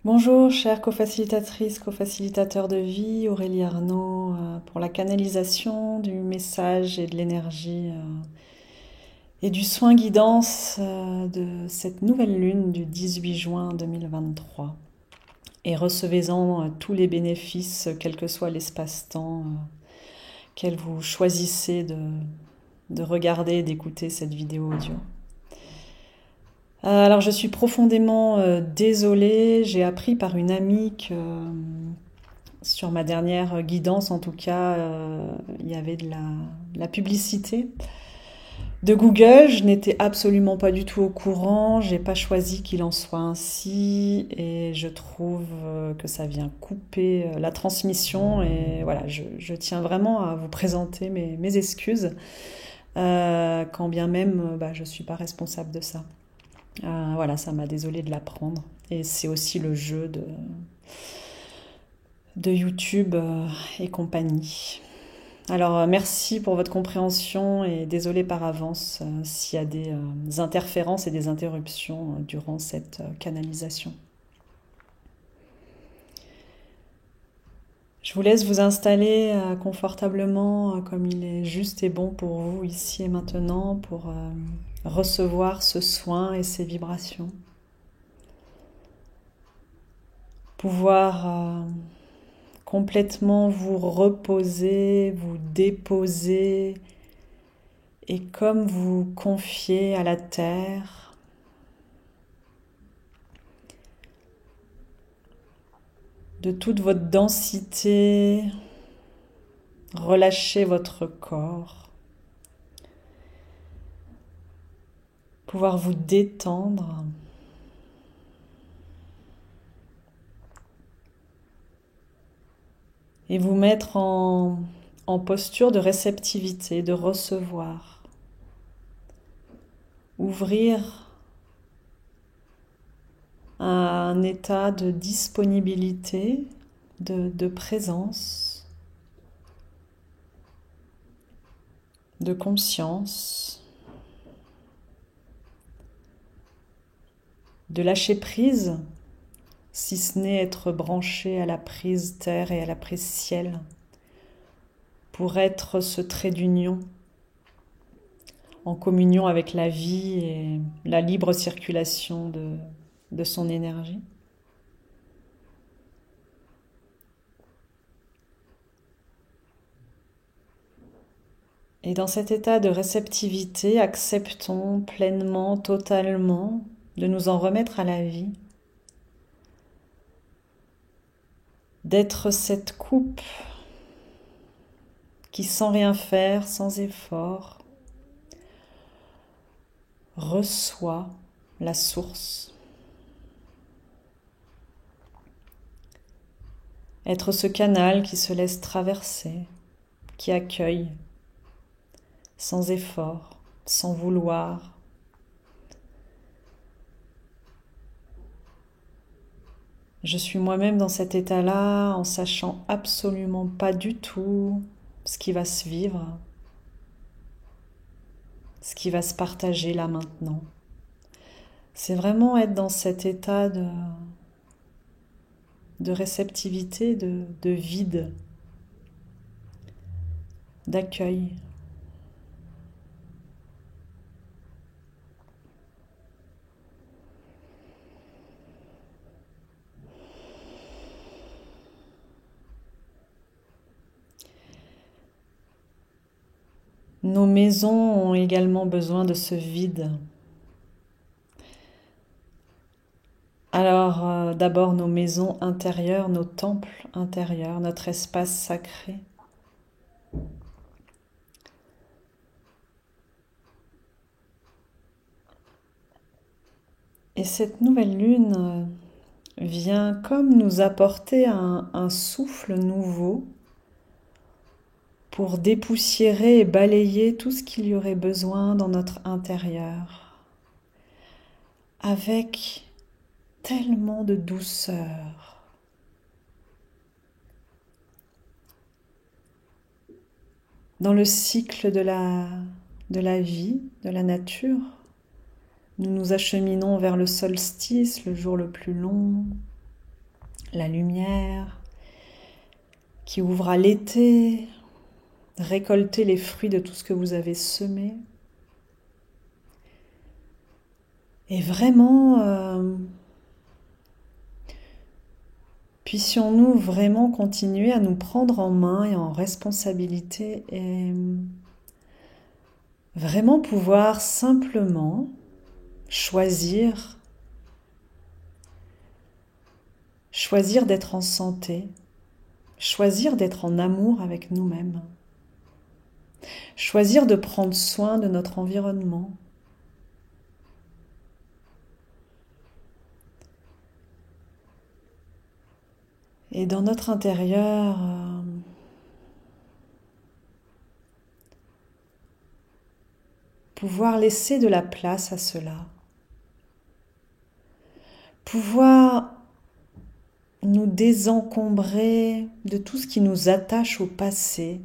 Bonjour, chère co-facilitatrice, co-facilitateur de vie, Aurélie Arnaud, pour la canalisation du message et de l'énergie et du soin guidance de cette nouvelle lune du 18 juin 2023. Et recevez-en tous les bénéfices, quel que soit l'espace-temps qu'elle vous choisissez de regarder et d'écouter cette vidéo audio. Alors je suis profondément désolée, j'ai appris par une amie que sur ma dernière guidance, en tout cas, il y avait de la publicité de Google. Je n'étais absolument pas du tout au courant. J'ai pas choisi qu'il en soit ainsi, et je trouve que ça vient couper la transmission. Et voilà, je tiens vraiment à vous présenter mes excuses, quand bien même je suis pas responsable de ça. Voilà, ça m'a désolée de l'apprendre. Et c'est aussi le jeu de YouTube et compagnie. Alors merci pour votre compréhension et désolé par avance s'il y a des interférences et des interruptions durant cette canalisation. Je vous laisse vous installer confortablement comme il est juste et bon pour vous ici et maintenant pour recevoir ce soin et ces vibrations. Pouvoir complètement vous reposer, vous déposer et comme vous confier à la terre, de toute votre densité, relâchez votre corps, pouvoir vous détendre et vous mettre en posture de réceptivité, de recevoir. Ouvrir un état de disponibilité, de présence, de conscience, de lâcher prise, si ce n'est être branché à la prise terre et à la prise ciel, pour être ce trait d'union en communion avec la vie et la libre circulation de son énergie. Et dans cet état de réceptivité, acceptons pleinement, totalement, de nous en remettre à la vie, d'être cette coupe qui, sans rien faire, sans effort, reçoit la source. Être ce canal qui se laisse traverser, qui accueille, sans effort, sans vouloir. Je suis moi-même dans cet état-là en sachant absolument pas du tout ce qui va se vivre, ce qui va se partager là maintenant. C'est vraiment être dans cet état de réceptivité, de vide, d'accueil. Nos maisons ont également besoin de ce vide. Alors, d'abord nos maisons intérieures, nos temples intérieurs, notre espace sacré. Et cette nouvelle lune vient comme nous apporter un souffle nouveau pour dépoussiérer et balayer tout ce qu'il y aurait besoin dans notre intérieur, avec tellement de douceur. Dans le cycle de la vie, de la nature, nous nous acheminons vers le solstice, le jour le plus long, la lumière qui ouvre à l'été, récolter les fruits de tout ce que vous avez semé. Et vraiment, puissions-nous vraiment continuer à nous prendre en main et en responsabilité et vraiment pouvoir simplement choisir d'être en santé, choisir d'être en amour avec nous-mêmes, choisir de prendre soin de notre environnement. Et dans notre intérieur, pouvoir laisser de la place à cela, pouvoir nous désencombrer de tout ce qui nous attache au passé,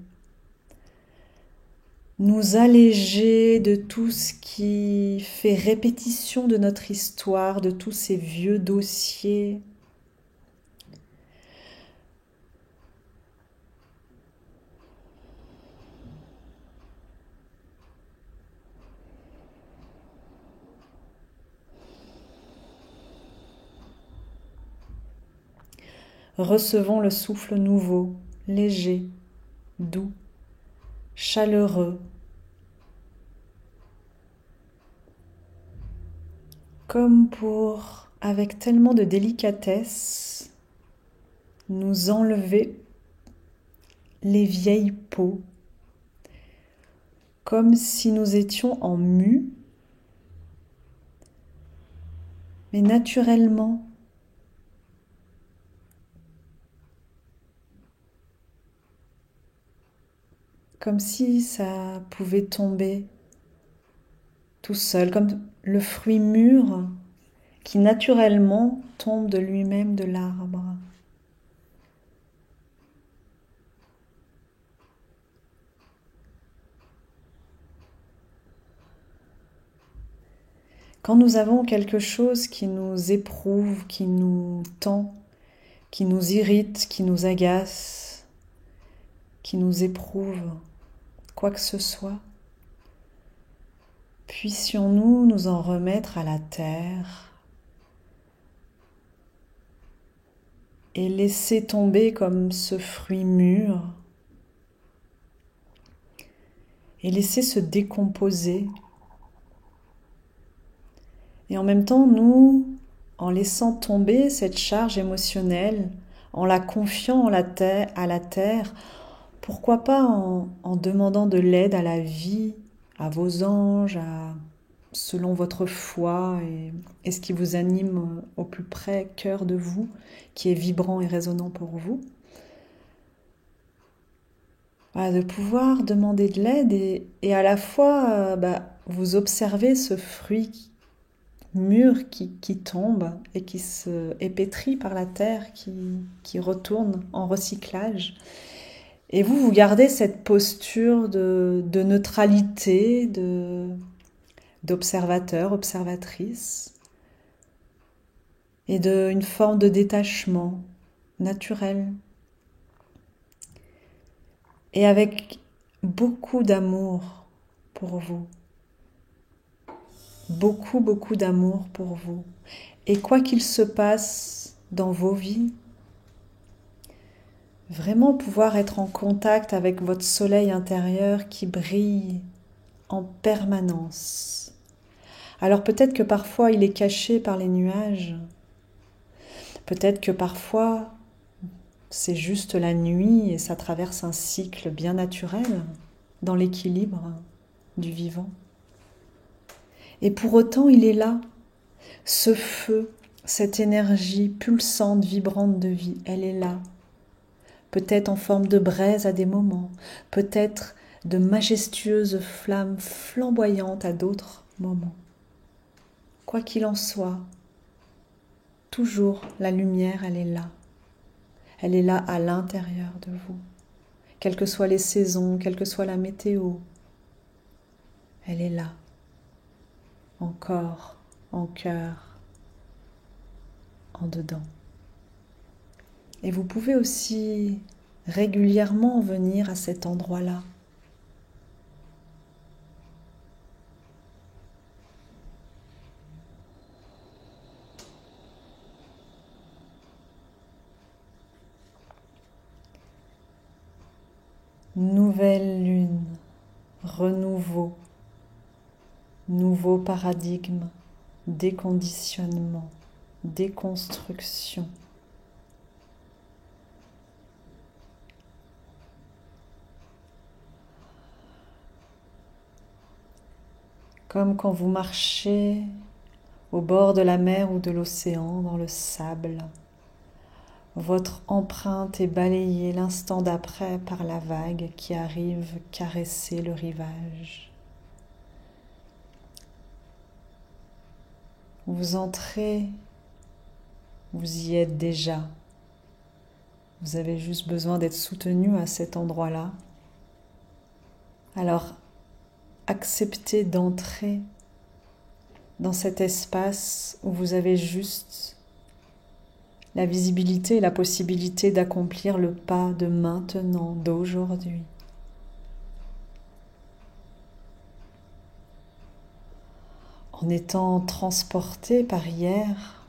nous alléger de tout ce qui fait répétition de notre histoire, de tous ces vieux dossiers. Recevons le souffle nouveau, léger, doux, chaleureux, comme pour, avec tellement de délicatesse, nous enlever les vieilles peaux, comme si nous étions en mue, mais naturellement. Comme si ça pouvait tomber tout seul, comme le fruit mûr qui naturellement tombe de lui-même de l'arbre. Quand nous avons quelque chose qui nous éprouve, qui nous tend, qui nous irrite, qui nous agace, qui nous éprouve, quoi que ce soit, puissions-nous nous en remettre à la terre et laisser tomber comme ce fruit mûr et laisser se décomposer. Et en même temps, nous, en laissant tomber cette charge émotionnelle, en la confiant à la terre, pourquoi pas en demandant de l'aide à la vie, à vos anges, selon votre foi et ce qui vous anime au plus près, cœur de vous, qui est vibrant et résonnant pour vous. Voilà, de pouvoir demander de l'aide et à la fois vous observez ce fruit mûr qui tombe et qui se épétrit par la terre, qui retourne en recyclage. Et vous gardez cette posture de neutralité, d'observateur, observatrice, et une forme de détachement naturel. Et avec beaucoup d'amour pour vous. Beaucoup, beaucoup d'amour pour vous. Et quoi qu'il se passe dans vos vies, vraiment pouvoir être en contact avec votre soleil intérieur qui brille en permanence. Alors peut-être que parfois il est caché par les nuages, peut-être que parfois c'est juste la nuit et ça traverse un cycle bien naturel dans l'équilibre du vivant. Et pour autant il est là, ce feu, cette énergie pulsante, vibrante de vie, elle est là. Peut-être en forme de braise à des moments, peut-être de majestueuses flammes flamboyantes à d'autres moments. Quoi qu'il en soit, toujours la lumière, elle est là. Elle est là à l'intérieur de vous. Quelles que soient les saisons, quelle que soit la météo, elle est là. En corps, en cœur, en dedans. Et vous pouvez aussi régulièrement venir à cet endroit-là. Nouvelle lune, renouveau, nouveau paradigme, déconditionnement, déconstruction. Comme quand vous marchez au bord de la mer ou de l'océan, dans le sable. Votre empreinte est balayée l'instant d'après par la vague qui arrive caresser le rivage. Vous entrez, vous y êtes déjà. Vous avez juste besoin d'être soutenu à cet endroit-là. Alors, acceptez d'entrer dans cet espace où vous avez juste la visibilité et la possibilité d'accomplir le pas de maintenant, d'aujourd'hui. En étant transporté par hier,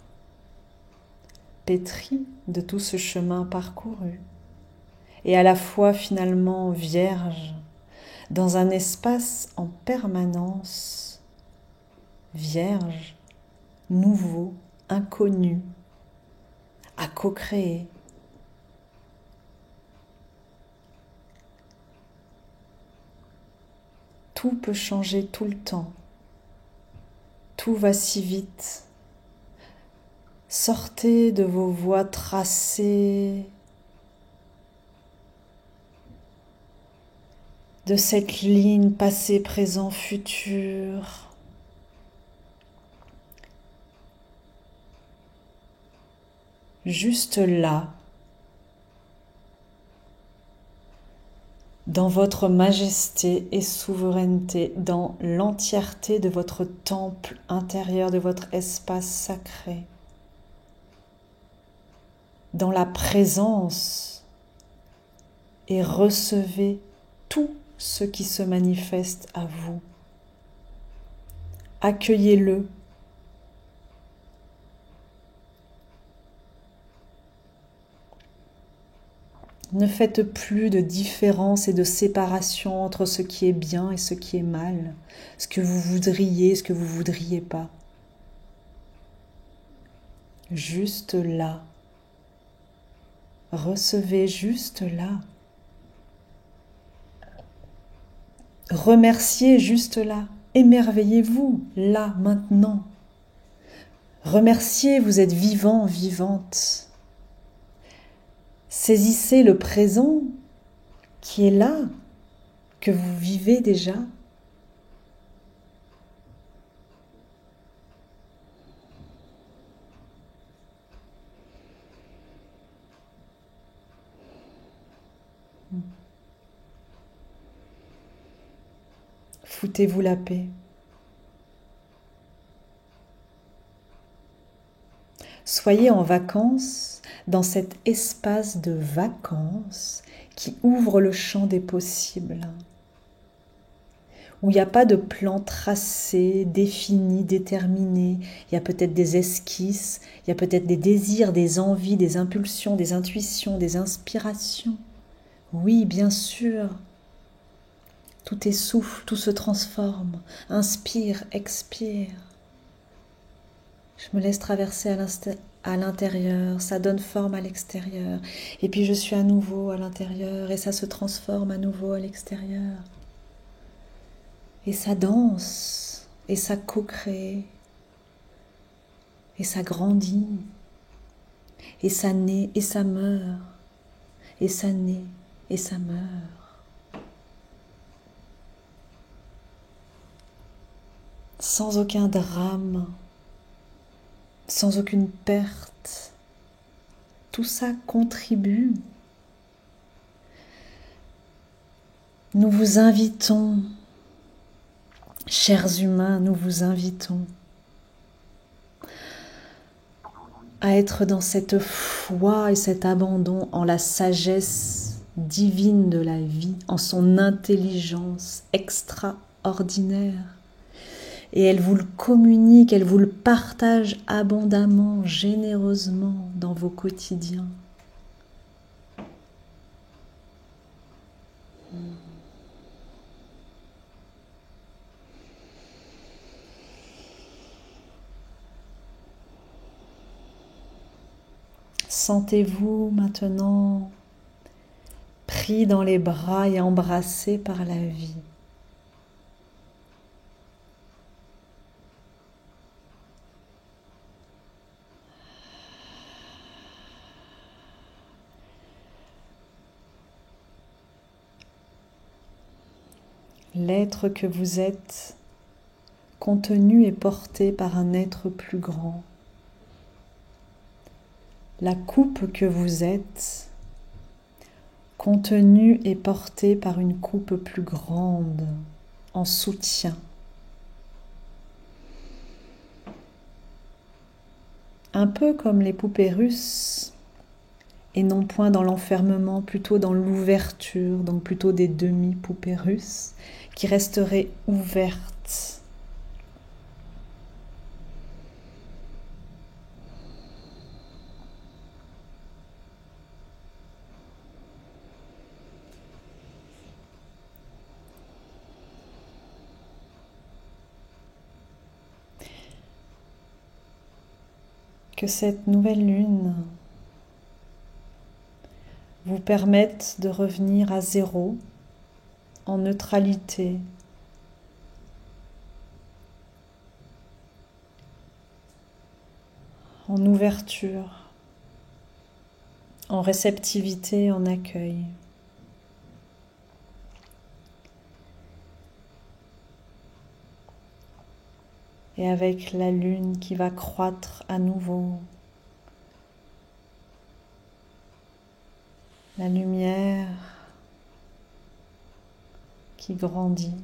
pétri de tout ce chemin parcouru, et à la fois finalement vierge, dans un espace en permanence, vierge, nouveau, inconnu, à co-créer. Tout peut changer tout le temps. Tout va si vite. Sortez de vos voies tracées, de cette ligne passé, présent, futur. Juste là, dans votre majesté et souveraineté, dans l'entièreté de votre temple intérieur, de votre espace sacré, dans la présence, et recevez tout ce qui se manifeste à vous. Accueillez-le. Ne faites plus de différence et de séparation entre ce qui est bien et ce qui est mal, ce que vous voudriez, ce que vous ne voudriez pas. Juste là. Recevez juste là. Remerciez juste là. Émerveillez-vous là, maintenant. Remerciez, vous êtes vivant, vivante. Saisissez le présent qui est là, que vous vivez déjà. Foutez-vous la paix. Soyez en vacances dans cet espace de vacances qui ouvre le champ des possibles, où il n'y a pas de plan tracé, défini, déterminé. Il y a peut-être des esquisses, il y a peut-être des désirs, des envies, des impulsions, des intuitions, des inspirations. Oui, bien sûr. Tout est souffle, tout se transforme. Inspire, expire. Je me laisse traverser à l'intérieur, ça donne forme à l'extérieur. Et puis je suis à nouveau à l'intérieur et ça se transforme à nouveau à l'extérieur. Et ça danse, et ça co-crée, et ça grandit, et ça naît, et ça meurt, et ça naît, et ça meurt. Sans aucun drame, sans aucune perte. Tout ça contribue. Nous vous invitons, chers humains, nous vous invitons à être dans cette foi et cet abandon en la sagesse divine de la vie, en son intelligence extraordinaire. Et elle vous le communique, elle vous le partage abondamment, généreusement dans vos quotidiens. Sentez-vous maintenant pris dans les bras et embrassé par la vie. L'être que vous êtes, contenu et porté par un être plus grand. La coupe que vous êtes, contenue et portée par une coupe plus grande, en soutien. Un peu comme les poupées russes, et non point dans l'enfermement, plutôt dans l'ouverture, donc plutôt des demi-poupées russes, qui resteraient ouvertes. Que cette nouvelle lune vous permette de revenir à zéro, en neutralité, en ouverture, en réceptivité, en accueil. Et avec la lune qui va croître à nouveau, la lumière qui grandit,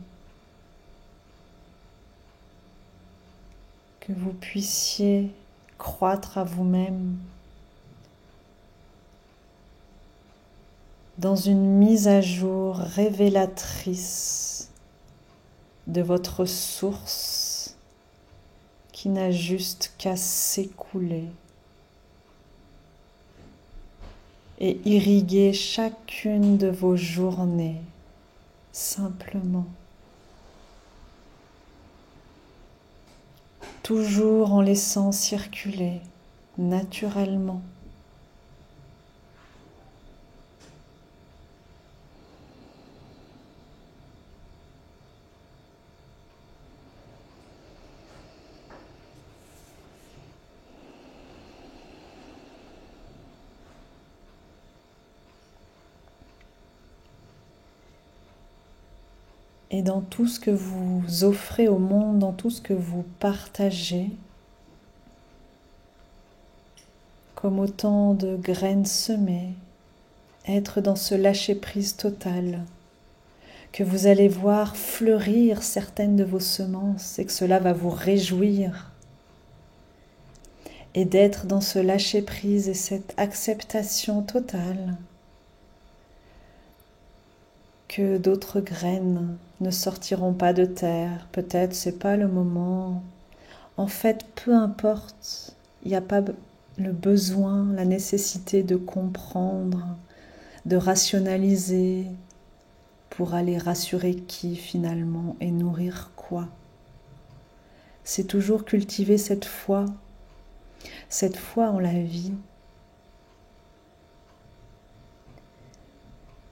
que vous puissiez croître à vous-même dans une mise à jour révélatrice de votre source qui n'a juste qu'à s'écouler et irriguer chacune de vos journées simplement, toujours en laissant circuler naturellement. Et dans tout ce que vous offrez au monde, dans tout ce que vous partagez, comme autant de graines semées, être dans ce lâcher-prise total, que vous allez voir fleurir certaines de vos semences et que cela va vous réjouir. Et d'être dans ce lâcher-prise et cette acceptation totale que d'autres graines ne sortiront pas de terre. Peut-être c'est pas le moment. En fait, peu importe, il n'y a pas le besoin, la nécessité de comprendre, de rationaliser pour aller rassurer qui finalement et nourrir quoi. C'est toujours cultiver cette foi en la vie.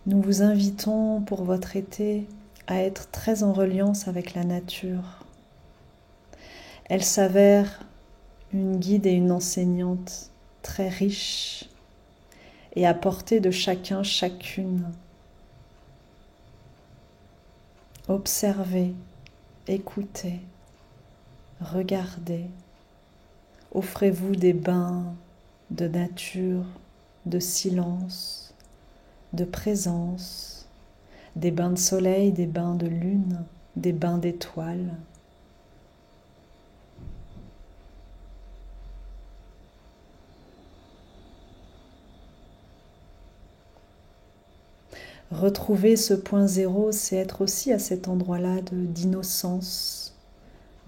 Nous vous invitons pour votre été à être très en reliance avec la nature. Elle s'avère une guide et une enseignante très riche et à portée de chacun, chacune. Observez, écoutez, regardez. Offrez-vous des bains de nature, de silence, de présence, des bains de soleil, des bains de lune, des bains d'étoiles. Retrouver ce point zéro, c'est être aussi à cet endroit-là d'innocence,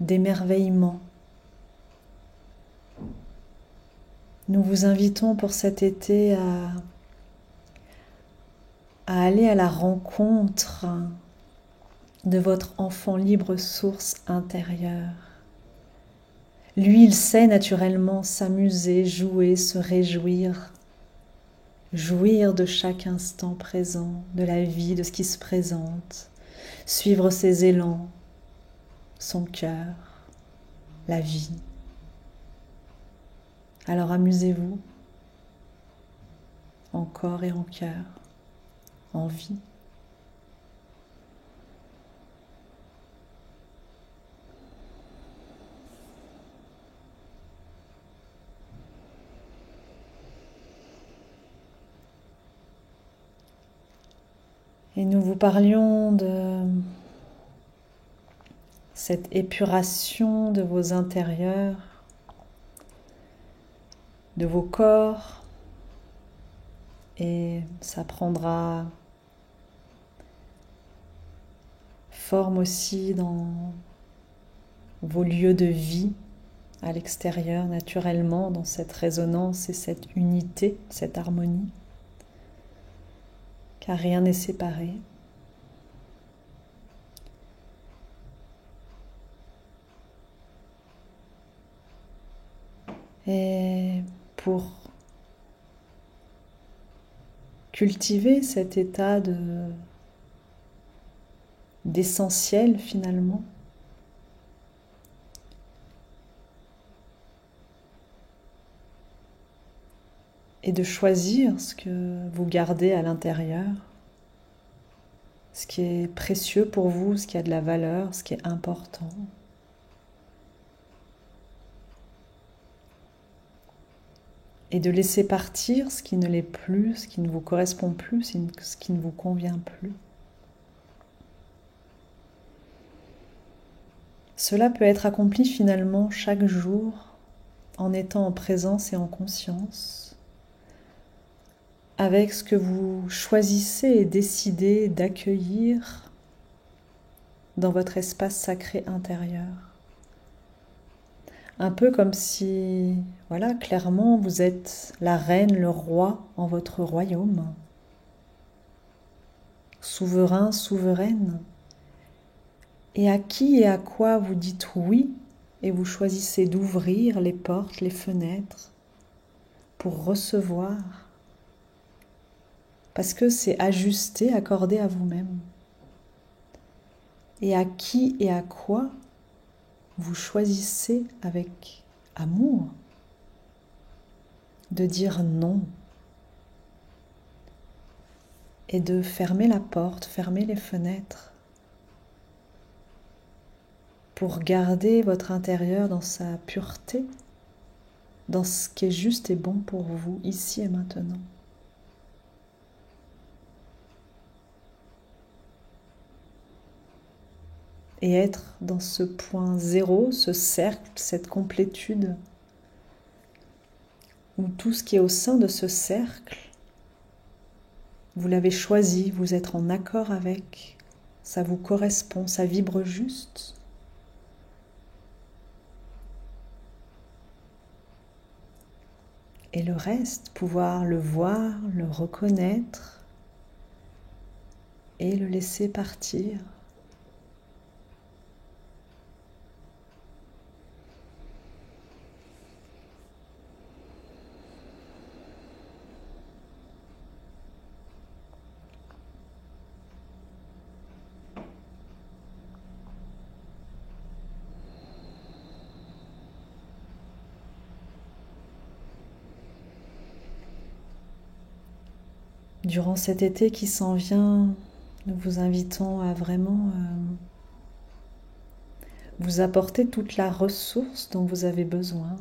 d'émerveillement. Nous vous invitons pour cet été à aller à la rencontre de votre enfant libre source intérieure. Lui, il sait naturellement s'amuser, jouer, se réjouir, jouir de chaque instant présent, de la vie, de ce qui se présente, suivre ses élans, son cœur, la vie. Alors amusez-vous, en corps et en cœur, en vie. Et nous vous parlions de cette épuration de vos intérieurs, de vos corps, et ça prendra forme aussi dans vos lieux de vie à l'extérieur, naturellement, dans cette résonance et cette unité, cette harmonie, car rien n'est séparé. Et pour cultiver cet état d'essentiel finalement, et de choisir ce que vous gardez à l'intérieur, ce qui est précieux pour vous, ce qui a de la valeur, ce qui est important. Et de laisser partir ce qui ne l'est plus, ce qui ne vous correspond plus, ce qui ne vous convient plus. Cela peut être accompli finalement chaque jour en étant en présence et en conscience, avec ce que vous choisissez et décidez d'accueillir dans votre espace sacré intérieur. Un peu comme si, voilà, clairement, vous êtes la reine, le roi en votre royaume, souverain, souveraine, et à qui et à quoi vous dites oui, et vous choisissez d'ouvrir les portes, les fenêtres, pour recevoir, parce que c'est ajusté, accordé à vous-même. Et à qui et à quoi vous choisissez avec amour de dire non et de fermer la porte, fermer les fenêtres pour garder votre intérieur dans sa pureté, dans ce qui est juste et bon pour vous, ici et maintenant. Et être dans ce point zéro, ce cercle, cette complétude, où tout ce qui est au sein de ce cercle, vous l'avez choisi, vous êtes en accord avec, ça vous correspond, ça vibre juste. Et le reste, pouvoir le voir, le reconnaître et le laisser partir. Durant cet été qui s'en vient, nous vous invitons à vraiment vous apporter toute la ressource dont vous avez besoin.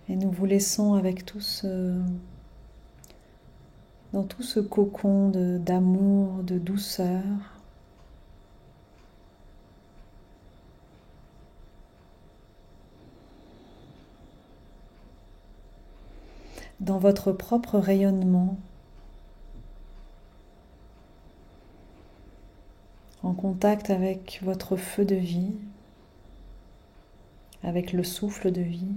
Et nous vous laissons avec tout ce dans tout ce cocon d'amour, de douceur. Dans votre propre rayonnement, en contact avec votre feu de vie, avec le souffle de vie.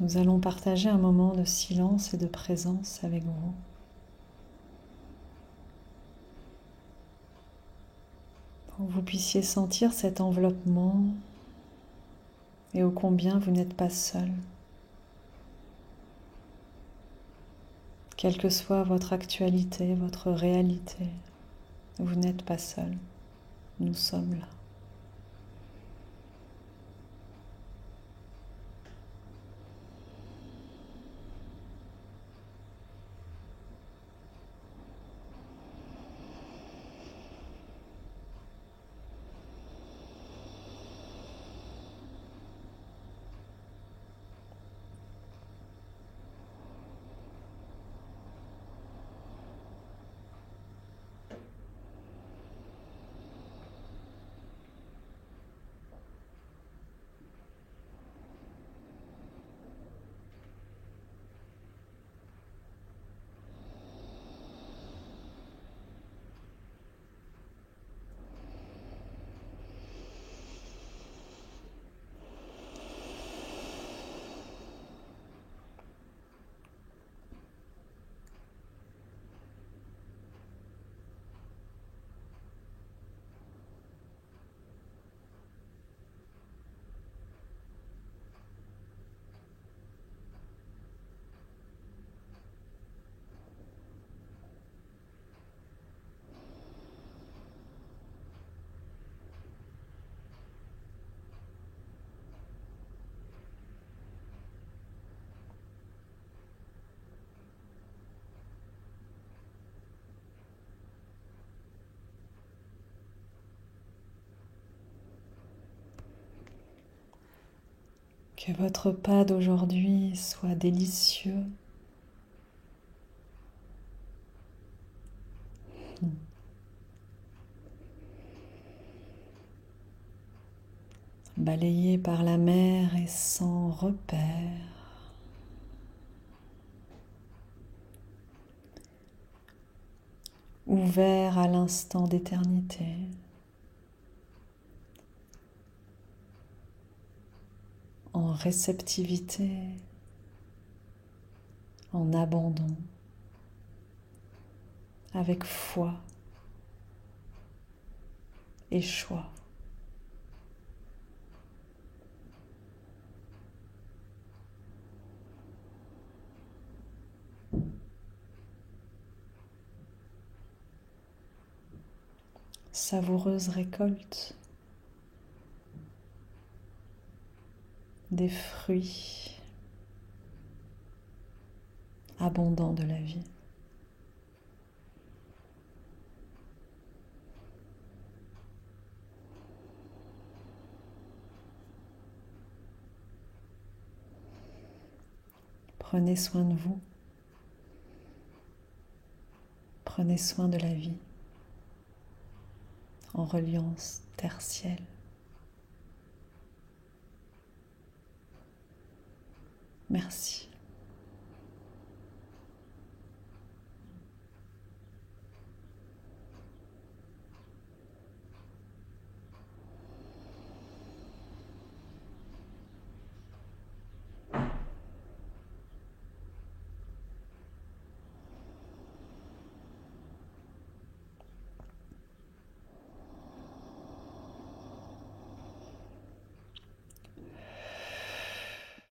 Nous allons partager un moment de silence et de présence avec vous. Pour que vous puissiez sentir cet enveloppement et ô combien vous n'êtes pas seul. Quelle que soit votre actualité, votre réalité, vous n'êtes pas seul. Nous sommes là. Que votre pas d'aujourd'hui soit délicieux. Balayé par la mer et sans repère. Ouvert à l'instant d'éternité. En réceptivité, en abandon, avec foi et choix. Savoureuse récolte des fruits abondants de la vie. Prenez soin de vous. Prenez soin de la vie en reliance terre-ciel. Merci.